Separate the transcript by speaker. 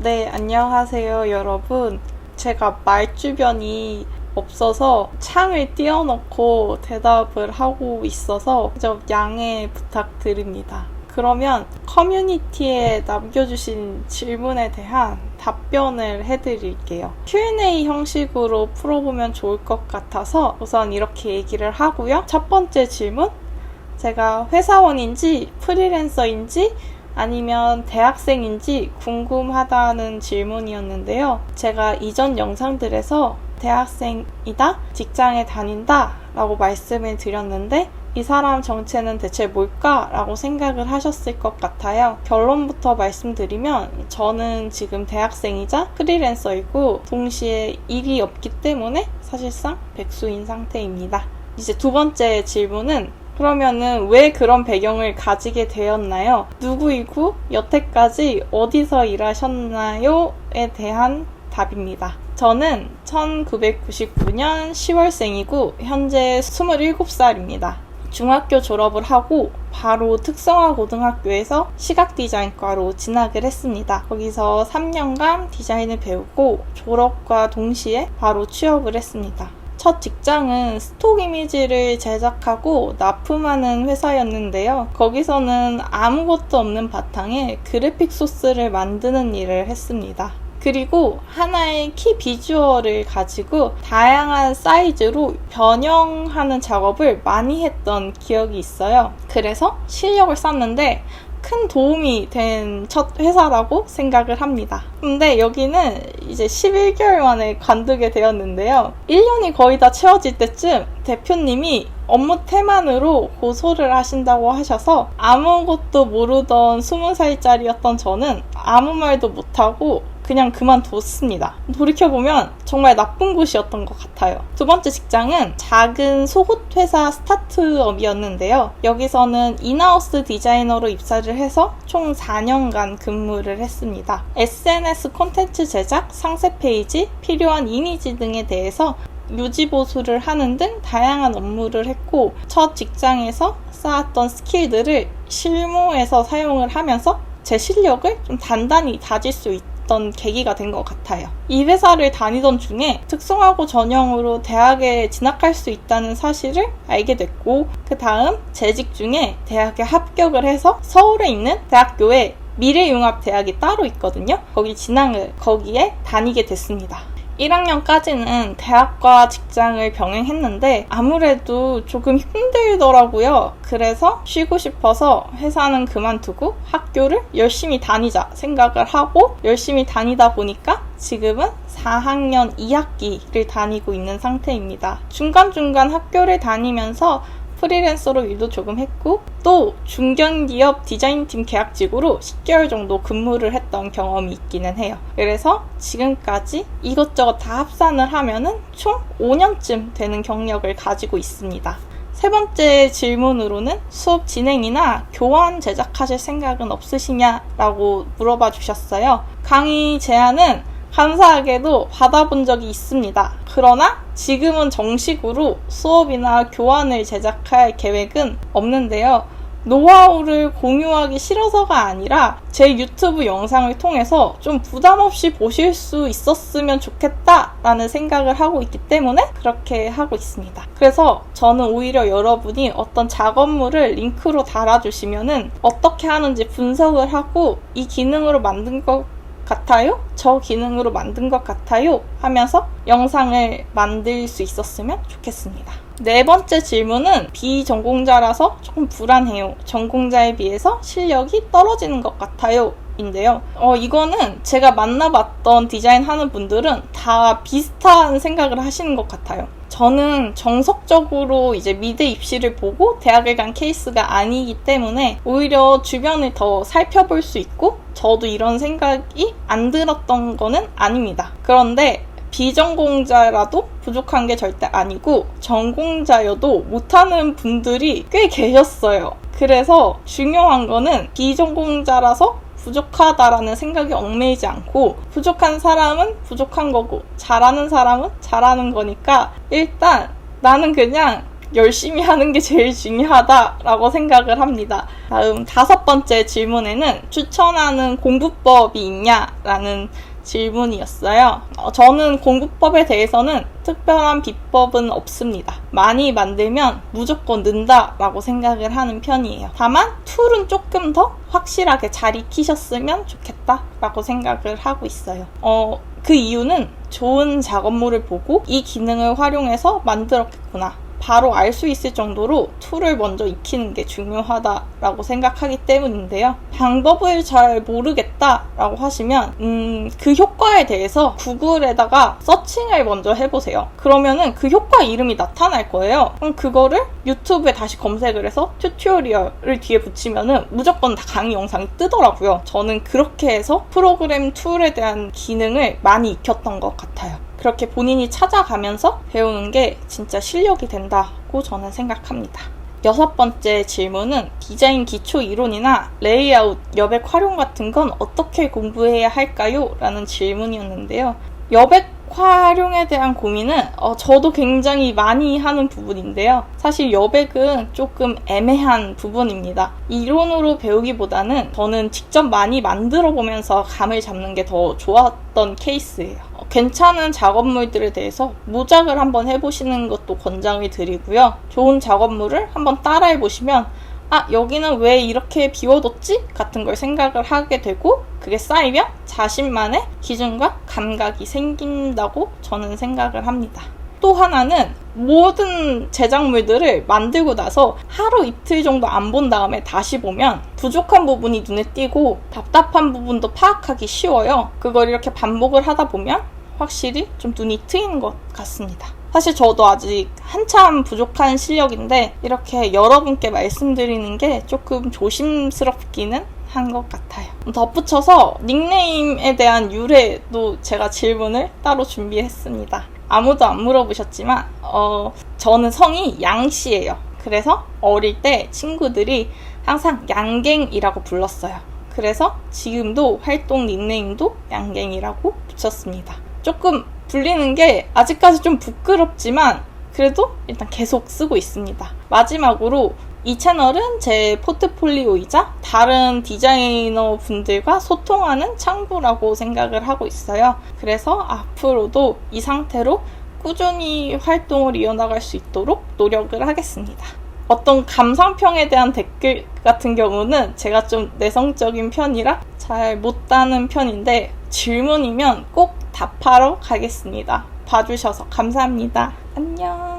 Speaker 1: 네, 안녕하세요, 여러분. 제가 말주변이 없어서 창을 띄워놓고 대답을 하고 있어서 좀 양해 부탁드립니다. 그러면 커뮤니티에 남겨주신 질문에 대한 답변을 해드릴게요. Q&A 형식으로 풀어보면 좋을 것 같아서 우선 이렇게 얘기를 하고요. 첫 번째 질문, 제가 회사원인지 프리랜서인지 아니면 대학생인지 궁금하다는 질문이었는데요. 제가 이전 영상들에서 대학생이다, 직장에 다닌다 라고 말씀을 드렸는데 이 사람 정체는 대체 뭘까? 라고 생각을 하셨을 것 같아요. 결론부터 말씀드리면 저는 지금 대학생이자 프리랜서이고 동시에 일이 없기 때문에 사실상 백수인 상태입니다. 이제 두 번째 질문은 그러면은 왜 그런 배경을 가지게 되었나요? 누구이고 여태까지 어디서 일하셨나요?에 대한 답입니다. 저는 1999년 10월생이고 현재 27살입니다. 중학교 졸업을 하고 바로 특성화고등학교에서 시각디자인과로 진학을 했습니다. 거기서 3년간 디자인을 배우고 졸업과 동시에 바로 취업을 했습니다. 첫 직장은 스톡 이미지를 제작하고 납품하는 회사였는데요. 거기서는 아무것도 없는 바탕에 그래픽 소스를 만드는 일을 했습니다. 그리고 하나의 키 비주얼을 가지고 다양한 사이즈로 변형하는 작업을 많이 했던 기억이 있어요. 그래서 실력을 쌓는데 큰 도움이 된 첫 회사라고 생각을 합니다. 근데 여기는 이제 11개월 만에 관두게 되었는데요. 1년이 거의 다 채워질 때쯤 대표님이 업무 태만으로 고소를 하신다고 하셔서 아무것도 모르던 20살짜리였던 저는 아무 말도 못하고 그냥 그만뒀습니다. 돌이켜보면 정말 나쁜 곳이었던 것 같아요. 두 번째 직장은 작은 속옷 회사 스타트업이었는데요. 여기서는 인하우스 디자이너로 입사를 해서 총 4년간 근무를 했습니다. SNS 콘텐츠 제작, 상세 페이지, 필요한 이미지 등에 대해서 유지보수를 하는 등 다양한 업무를 했고 첫 직장에서 쌓았던 스킬들을 실무에서 사용을 하면서 제 실력을 좀 단단히 다질 수 있던 계기가 된 것 같아요. 이 회사를 다니던 중에 특성화고 전형으로 대학에 진학할 수 있다는 사실을 알게 됐고 그 다음 재직 중에 대학에 합격을 해서 서울에 있는 대학교에 미래융합대학이 따로 있거든요. 거기에 다니게 됐습니다. 1학년까지는 대학과 직장을 병행했는데 아무래도 조금 힘들더라고요. 그래서 쉬고 싶어서 회사는 그만두고 학교를 열심히 다니자 생각을 하고 열심히 다니다 보니까 지금은 4학년 2학기를 다니고 있는 상태입니다. 중간중간 학교를 다니면서 프리랜서로 일도 조금 했고 또 중견기업 디자인팀 계약직으로 10개월 정도 근무를 했던 경험이 있기는 해요. 그래서 지금까지 이것저것 다 합산을 하면은 총 5년쯤 되는 경력을 가지고 있습니다. 세 번째 질문으로는 수업 진행이나 교환 제작하실 생각은 없으시냐라고 물어봐 주셨어요. 강의 제안은 감사하게도 받아본 적이 있습니다. 그러나 지금은 정식으로 수업이나 교환을 제작할 계획은 없는데요. 노하우를 공유하기 싫어서가 아니라 제 유튜브 영상을 통해서 좀 부담 없이 보실 수 있었으면 좋겠다라는 생각을 하고 있기 때문에 그렇게 하고 있습니다. 그래서 저는 오히려 여러분이 어떤 작업물을 링크로 달아주시면은 어떻게 하는지 분석을 하고 이 기능으로 만든 것 같아요? 저 기능으로 만든 것 같아요? 하면서 영상을 만들 수 있었으면 좋겠습니다. 네 번째 질문은 비전공자라서 조금 불안해요. 전공자에 비해서 실력이 떨어지는 것 같아요. 인데요. 이거는 제가 만나봤던 디자인하는 분들은 다 비슷한 생각을 하시는 것 같아요. 저는 정석적으로 이제 미대 입시를 보고 대학을 간 케이스가 아니기 때문에 오히려 주변을 더 살펴볼 수 있고 저도 이런 생각이 안 들었던 거는 아닙니다. 그런데 비전공자라도 부족한 게 절대 아니고 전공자여도 못하는 분들이 꽤 계셨어요. 그래서 중요한 거는 비전공자라서 부족하다라는 생각이 얽매이지 않고 부족한 사람은 부족한 거고 잘하는 사람은 잘하는 거니까 일단 나는 그냥 열심히 하는 게 제일 중요하다라고 생각을 합니다. 다음 5번째 질문에는 추천하는 공부법이 있냐라는 질문이었어요. 저는 공부법에 대해서는 특별한 비법은 없습니다. 많이 만들면 무조건 는다라고 생각을 하는 편이에요. 다만 툴은 조금 더 확실하게 잘 익히셨으면 좋겠다라고 생각을 하고 있어요. 그 이유는 좋은 작업물을 보고 이 기능을 활용해서 만들었겠구나, 바로 알 수 있을 정도로 툴을 먼저 익히는 게 중요하다라고 생각하기 때문인데요. 방법을 잘 모르겠다라고 하시면 그 효과에 대해서 구글에다가 서칭을 먼저 해보세요. 그러면은 그 효과 이름이 나타날 거예요. 그럼 그거를 유튜브에 다시 검색을 해서 튜토리얼을 뒤에 붙이면은 무조건 다 강의 영상이 뜨더라고요. 저는 그렇게 해서 프로그램 툴에 대한 기능을 많이 익혔던 것 같아요. 그렇게 본인이 찾아가면서 배우는 게 진짜 실력이 된다고 저는 생각합니다. 6번째 질문은 디자인 기초 이론이나 레이아웃, 여백 활용 같은 건 어떻게 공부해야 할까요? 라는 질문이었는데요. 여백 활용에 대한 고민은 저도 굉장히 많이 하는 부분인데요. 사실 여백은 조금 애매한 부분입니다. 이론으로 배우기보다는 저는 직접 많이 만들어 보면서 감을 잡는 게 더 좋았던 케이스예요. 괜찮은 작업물들에 대해서 모작을 한번 해보시는 것도 권장을 드리고요. 좋은 작업물을 한번 따라해 보시면 여기는 왜 이렇게 비워뒀지? 같은 걸 생각을 하게 되고, 그게 쌓이면 자신만의 기준과 감각이 생긴다고 저는 생각을 합니다. 또 하나는 모든 제작물들을 만들고 나서 하루 이틀 정도 안 본 다음에 다시 보면 부족한 부분이 눈에 띄고 답답한 부분도 파악하기 쉬워요. 그걸 이렇게 반복을 하다 보면 확실히 좀 눈이 트이는 것 같습니다. 사실 저도 아직 한참 부족한 실력인데 이렇게 여러분께 말씀드리는 게 조금 조심스럽기는 한 것 같아요. 덧붙여서 닉네임에 대한 유래도 제가 질문을 따로 준비했습니다. 아무도 안 물어보셨지만 저는 성이 양씨예요. 그래서 어릴 때 친구들이 항상 양갱이라고 불렀어요. 그래서 지금도 활동 닉네임도 양갱이라고 붙였습니다. 조금 불리는 게 아직까지 좀 부끄럽지만 그래도 일단 계속 쓰고 있습니다. 마지막으로 이 채널은 제 포트폴리오이자 다른 디자이너 분들과 소통하는 창구라고 생각을 하고 있어요. 그래서 앞으로도 이 상태로 꾸준히 활동을 이어나갈 수 있도록 노력을 하겠습니다. 어떤 감상평에 대한 댓글 같은 경우는 제가 좀 내성적인 편이라 잘 못 다는 편인데 질문이면 꼭 답하러 가겠습니다. 봐주셔서 감사합니다. 안녕.